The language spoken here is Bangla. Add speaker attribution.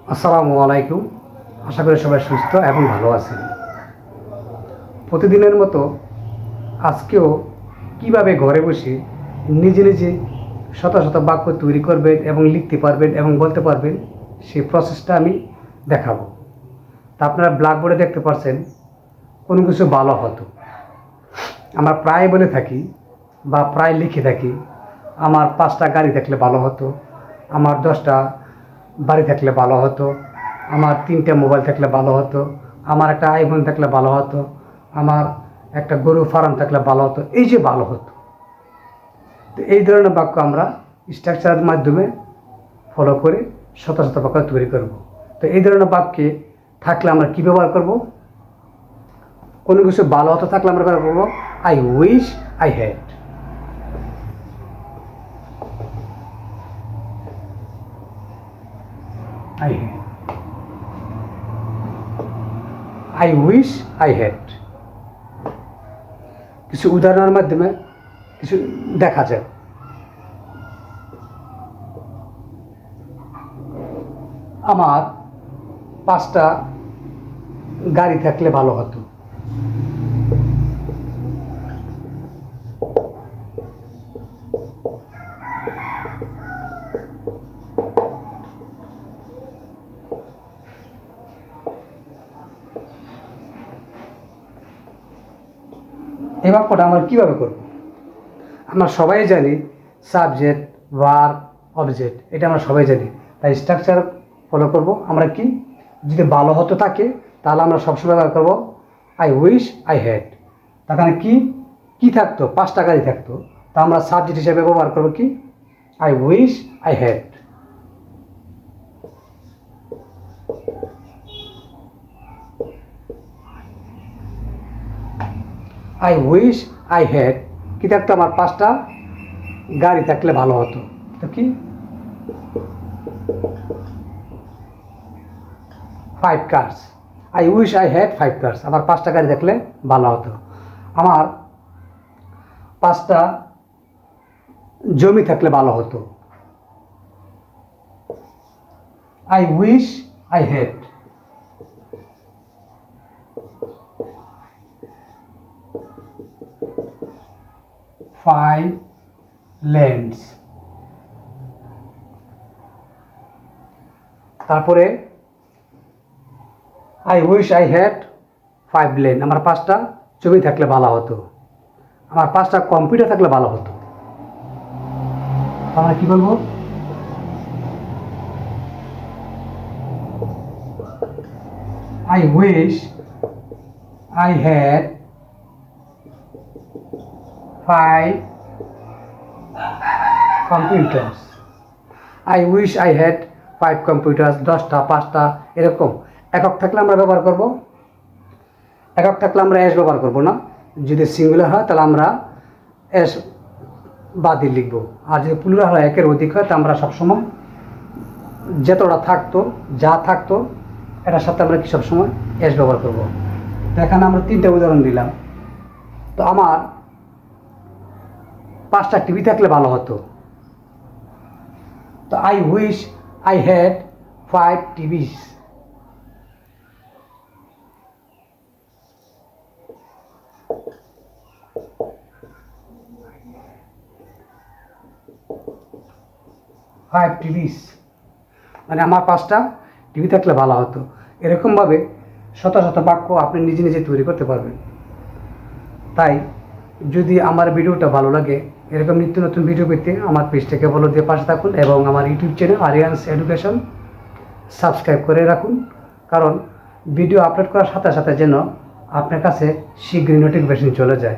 Speaker 1: আসসালামু আলাইকুম। আশা করি সবাই সুস্থ এবং ভালো আছেন। প্রতিদিনের মতো আজকেও কিভাবে ঘরে বসে নিজে নিজে শত শত বাক্য তৈরি করবেন এবং লিখতে পারবেন এবং বলতে পারবেন, সেই প্রসেসটা আমি দেখাবো। তা আপনারা ব্ল্যাকবোর্ডে দেখতে পাচ্ছেন কোনো কিছু ভালো হতো। আমরা প্রায় বলে থাকি বা প্রায় লিখে থাকি, আমার 5টা গাড়ি থাকলে ভালো হতো, আমার 10টা বাড়ি থাকলে ভালো হতো, আমার 3টে মোবাইল থাকলে ভালো হতো, আমার একটা আইফোন থাকলে ভালো হতো, আমার একটা গরু ফার্ম থাকলে ভালো হতো। এই যে ভালো হতো, তো এই ধরনের বাক্য আমরা স্ট্রাকচারের মাধ্যমে ফলো করে শত শত বাক্য তৈরি করব। তো এই ধরনের বাক্যে থাকলে আমরা কী ব্যবহার করব? কোনো কিছু ভালো হতো থাকলে আমরা ব্যবহার করবো I wish I had. I wish I had. কিছু উদাহরণের মাধ্যমে কিছু দেখা যায়। আমার 5টা গাড়ি থাকলে ভালো হতো। এই বাক্যটা আমরা কীভাবে করব? আমরা সবাই জানি সাবজেক্ট, ভার্ব, অবজেক্ট, এটা আমরা সবাই জানি। তাই স্ট্রাকচার ফলো করব। আমরা কি, যদি ভালো হতো থাকে তাহলে আমরা সবসময় ব্যবহার করবো আই উইশ আই হ্যাড। তাখানে কি কি থাকতো? 5টা গাড়ি থাকতো, তা আমরা সাবজেক্ট হিসেবে ব্যবহার করবো কি I wish I had. I wish I had কি থাকতো? আমার 5টা গাড়ি থাকলে ভালো হতো। তো কি 5 cars. I wish I had 5 cars. আমার 5টা গাড়ি থাকলে ভালো হতো। আমার 5টা জমি থাকলে ভালো হতো। I wish I had 5 lands. তারপরে I wish I had 5 land. আমার 5টা জমি থাকলে ভালো হতো। আমার 5টা কম্পিউটার থাকলে ভালো হতো। আমরা কি বলবো? I wish I had 5 computers. I wish I had 5 computers. 10টা, 5টা, এরকম একক থাকলে আমরা ব্যবহার করব। একক থাকলে আমরা এস ব্যবহার করব না। যদি সিঙ্গুলার হয় তাহলে আমরা এস বাদই লিখব। আর যদি প্লুরাল হয়, একের অধিক হয়, তা আমরা সবসময় যতটা থাকতো, যা থাকতো, এটার সাথে আমরা কি সবসময় এস ব্যবহার করব। তো এখানে আমরা 3টে উদাহরণ দিলাম। তো আমার 5টা টিভি থাকলে ভালো হতো। তো I wish I had 5 TVs. মানে আমার 5টা টিভি থাকলে ভালো হতো। এরকমভাবে শত শত বাক্য আপনি নিজে নিজে তৈরি করতে পারবেন। তাই যদি আমার ভিডিওটা ভালো লাগে, এরকম নিত্য নতুন ভিডিও পেতে আমার পেজটাকে ফলো দিয়ে পাশে থাকুন এবং আমার YouTube channel Aryans education subscribe করে রাখুন। কারণ ভিডিও আপলোড করার সাথে সাথে যেন আপনার কাছে শীঘ্রই নোটিফিকেশন চলে যায়।